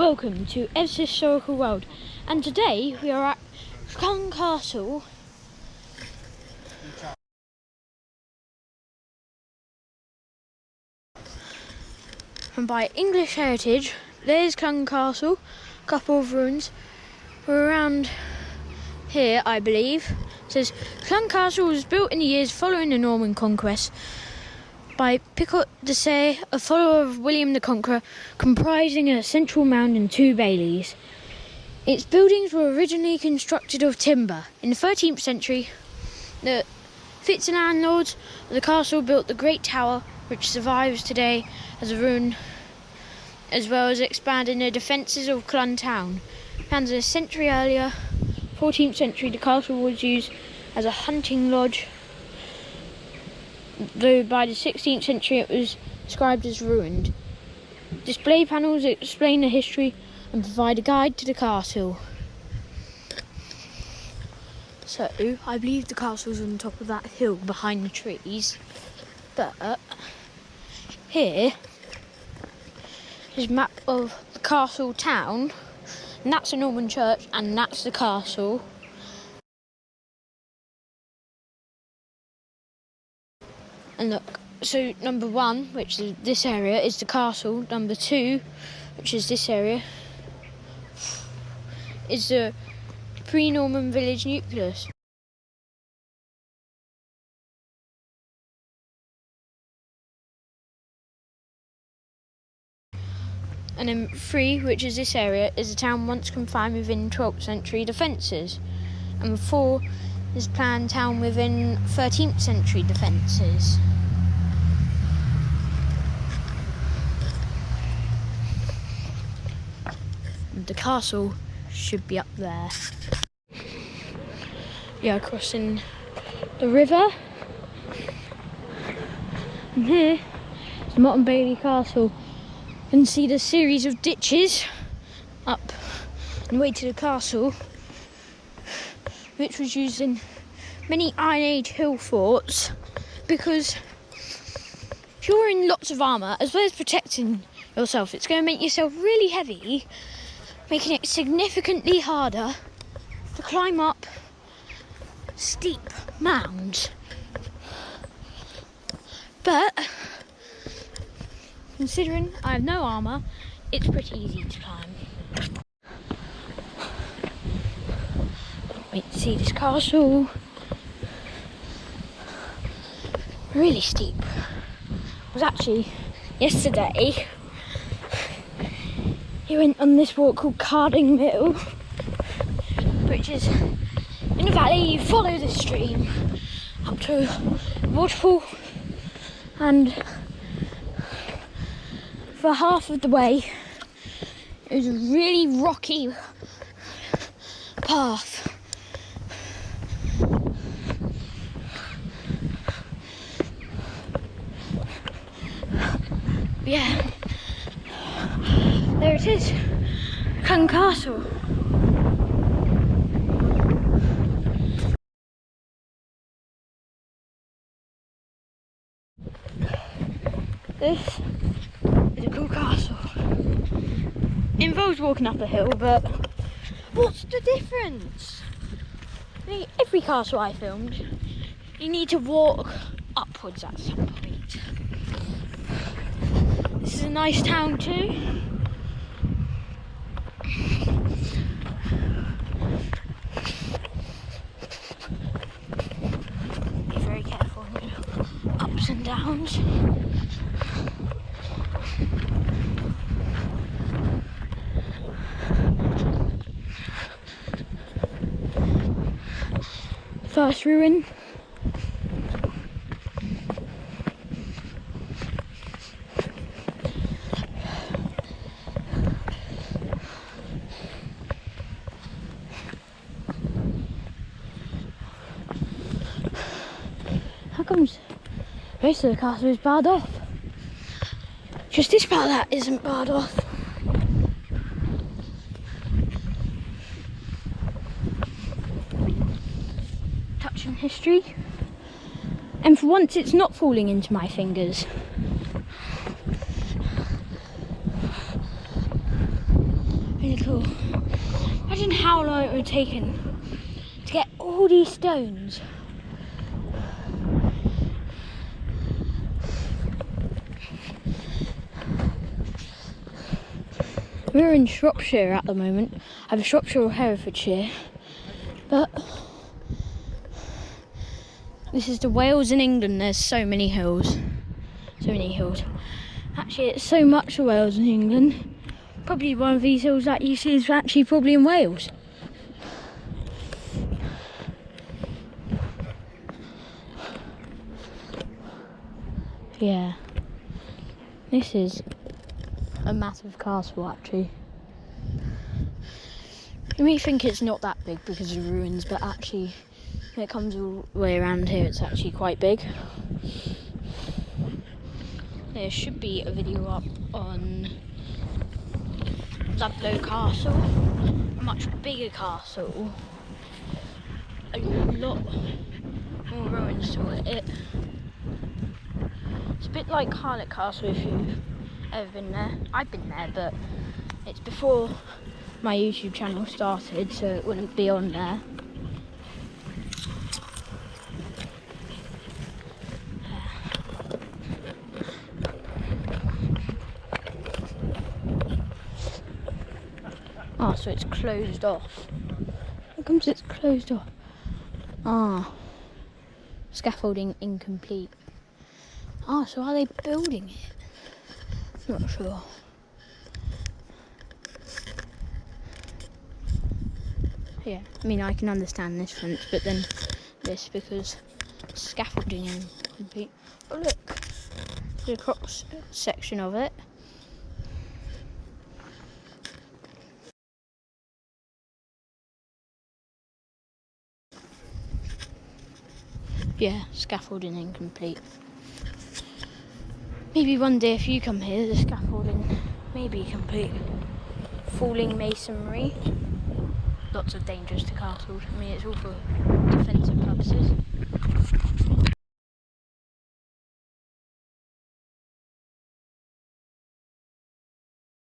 Welcome to Ev's Historical World, and today we are at Clun Castle. And by English heritage, there's Clun Castle, a couple of ruins. We're around here, I believe. It says Clun Castle was built in the years following the Norman Conquest by picturesque, a follower of William the Conqueror, comprising a central mound and two baileys. Its buildings were originally constructed of timber. In the 13th century, the Fitzalan lords of the castle built the Great Tower, which survives today as a ruin, as well as expanding the defences of Clun town. Founded a century earlier, 14th century, the castle was used as a hunting lodge, though by the 16th century it was described as ruined. Display panels explain the history and provide a guide to the castle. So, I believe the castle's on top of that hill behind the trees. But here is a map of the castle town, and that's a Norman church, and that's the castle. And look, so number 1, which is this area, is the castle. Number 2, which is this area, is the pre-Norman village nucleus. And then 3, which is this area, is the town once confined within 12th century defences. And 4 is planned town within 13th century defences. The castle should be up there. Yeah, crossing the river. And here is Motte Bailey Castle. You can see the series of ditches up on the way to the castle, which was used in many Iron Age hill forts, because if you're wearing lots of armour, as well as protecting yourself, it's going to make yourself really heavy, making it significantly harder to climb up steep mounds. But considering I have no armour, it's pretty easy to climb. Wait to see this castle. Really steep. It was actually yesterday. He went on this walk called Carding Mill, which is in a valley. You follow the stream up to a waterfall, and for half of the way it was a really rocky path. Yeah. There it is, Clun Castle. This is a cool castle. It involves walking up a hill, but what's the difference? I mean, every castle I filmed, you need to walk upwards at some point. This is a nice town too. Be very careful on your ups and downs. First ruin. How comes most of the castle is barred off? Just this part that isn't barred off. Touching history. And for once it's not falling into my fingers. Really cool. Imagine how long it would have taken to get all these stones. We're in Shropshire at the moment, either Shropshire or Herefordshire, but this is the Wales in England. There's so many hills, Actually, it's so much of Wales in England. Probably one of these hills that you see is actually probably in Wales. Yeah, this is a massive castle actually. You may think it's not that big because of the ruins, but actually when it comes all the way around here it's actually quite big. There should be a video up on Ludlow Castle, a much bigger castle, a lot more ruins to it. It's a bit like Harlech Castle if you've ever been there. I've been there, but it's before my YouTube channel started, so it wouldn't be on there. Oh, so it's closed off. How comes it's closed off? Ah, scaffolding incomplete. Oh, so are they building it? Not sure. Yeah, I mean I can understand this fence, but then this because scaffolding incomplete. Oh look, the cross section of it. Yeah, scaffolding incomplete. Maybe one day if you come here, the scaffolding may be complete. Falling masonry. Lots of dangers to castles. I mean, it's all for defensive purposes.